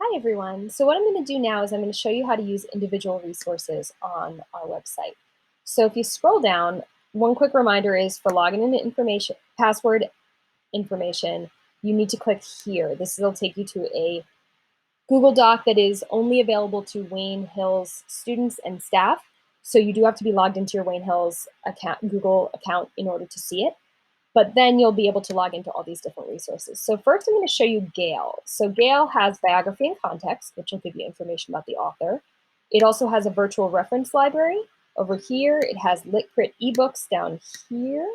Hi everyone. So what I'm going to do now is I'm going to show you how to use individual resources on our website. So if you scroll down, one quick reminder is for logging in information, password information, you need to click here. This will take you to a Google Doc that is only available to Wayne Hills students and staff. So you do have to be logged into your Wayne Hills Google account in order to see it. But then you'll be able to log into all these different resources. So first I'm going to show you Gale. So Gale has biography and context, which will give you information about the author. It also has a virtual reference library. Over here, it has LitCrit ebooks down here.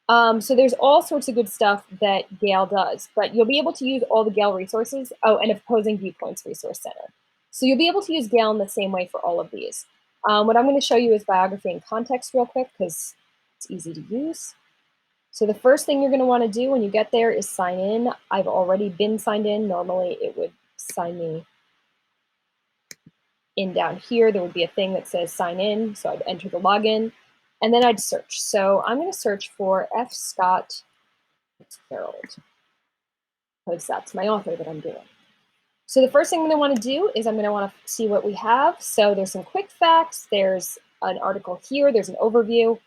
So there's all sorts of good stuff that Gale does, but you'll be able to use all the Gale resources. Oh, and Opposing Viewpoints Resource Center. So you'll be able to use Gale in the same way for all of these. What I'm going to show you is biography and context real quick because it's easy to use. So the first thing you're going to want to do when you get there is sign in. I've already been signed in. Normally it would sign me in down here. There would be a thing that says sign in. So I'd enter the login and then I'd search. So I'm going to search for F. Scott Fitzgerald because that's my author that I'm doing. So the first thing I'm going to want to do is I'm going to want to see what we have. So there's some quick facts. There's an article here. There's an overview.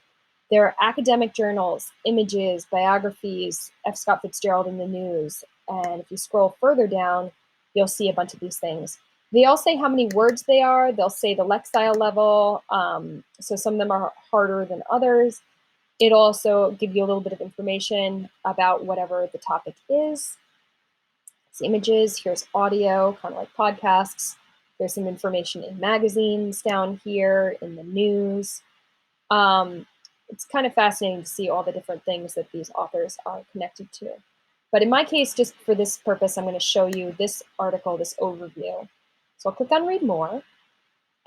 There are academic journals, images, biographies, F. Scott Fitzgerald in the news. And if you scroll further down, you'll see a bunch of these things. They all say how many words they are. They'll say the lexile level. So some of them are harder than others. It'll also give you a little bit of information about whatever the topic is. It's images, here's audio, kind of like podcasts. There's some information in magazines down here, in the news. It's kind of fascinating to see all the different things that these authors are connected to. But in my case, just for this purpose, I'm going to show you this article, this overview. So I'll click on read more.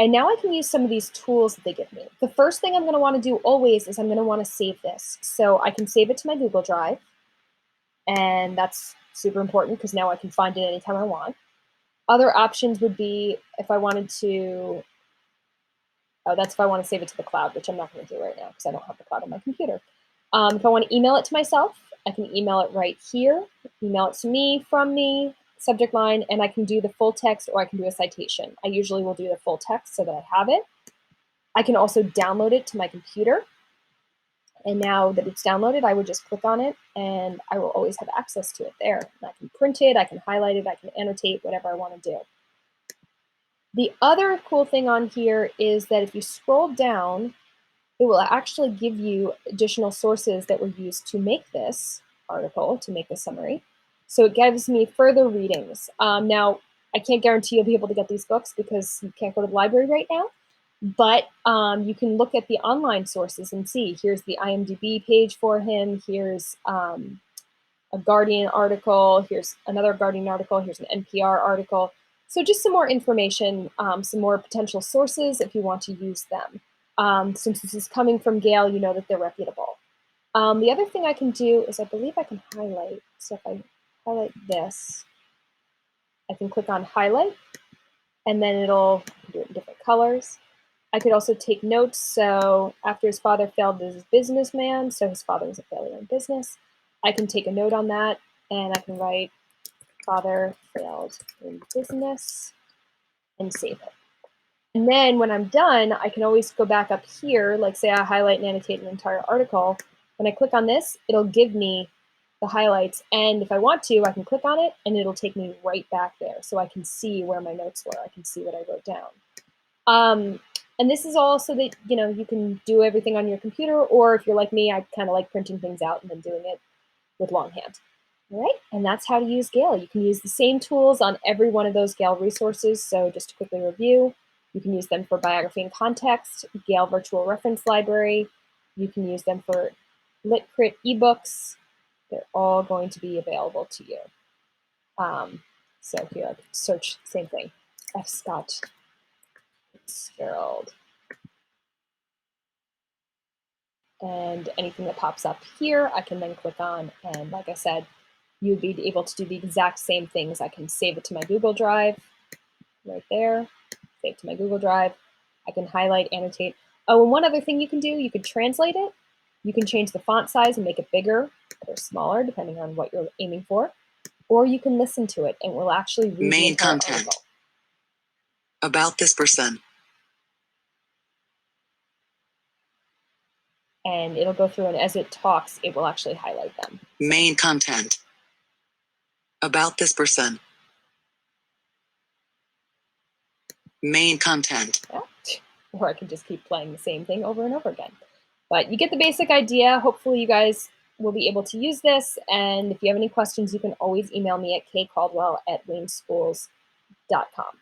And now I can use some of these tools that they give me. The first thing I'm going to want to do always is I'm going to want to save this. So I can save it to my Google Drive. And that's super important because now I can find it anytime I want. Other options would be if I wanted to, that's if I want to save it to the cloud, which I'm not going to do right now because I don't have the cloud on my computer. If I want to email it to myself, I can email it right here, email it to me, from me, subject line, and I can do the full text or I can do a citation. I usually will do the full text so that I have it. I can also download it to my computer. And now that it's downloaded, I would just click on it and I will always have access to it there. And I can print it, I can highlight it, I can annotate, whatever I want to do. The other cool thing on here is that if you scroll down, it will actually give you additional sources that were used to make this article, to make the summary. So it gives me further readings. Now, I can't guarantee you'll be able to get these books because you can't go to the library right now, but you can look at the online sources and see, here's the IMDb page for him, here's a Guardian article, here's another Guardian article, here's an NPR article. So just some more information, some more potential sources if you want to use them. Since this is coming from Gale, you know that they're reputable. The other thing I can do is I believe I can highlight. So if I highlight this, I can click on highlight, and then it'll do it in different colors. I could also take notes. So after his father failed as a businessman, so his father was a failure in business, I can take a note on that, and I can write father failed in business and save it. And then when I'm done, I can always go back up here, like say I highlight and annotate an entire article. When I click on this, it'll give me the highlights. And if I want to, I can click on it and it'll take me right back there. So I can see where my notes were. I can see what I wrote down. And this is all so that, you can do everything on your computer, or if you're like me, I kind of like printing things out and then doing it with longhand. All right, and that's how to use Gale. You can use the same tools on every one of those Gale resources. So just to quickly review, you can use them for biography and context, Gale Virtual Reference Library. You can use them for LitCrit ebooks. They're all going to be available to you. So here I can search, same thing, F. Scott Fitzgerald. And anything that pops up here, I can then click on. And like I said, you'd be able to do the exact same things. I can save it to my Google Drive right there, save to my Google Drive. I can highlight, annotate. Oh, and one other thing you can do, you could translate it. You can change the font size and make it bigger or smaller, depending on what you're aiming for. or you can listen to it and we'll actually read the Main entire content. article. About this person. And it'll go through, and as it talks, it will actually highlight them. Main content. About this person. Main content. Yeah. Or I can just keep playing the same thing over and over again. But you get the basic idea. Hopefully you guys will be able to use this. And if you have any questions, you can always email me at kcaldwell@wayneschools.com.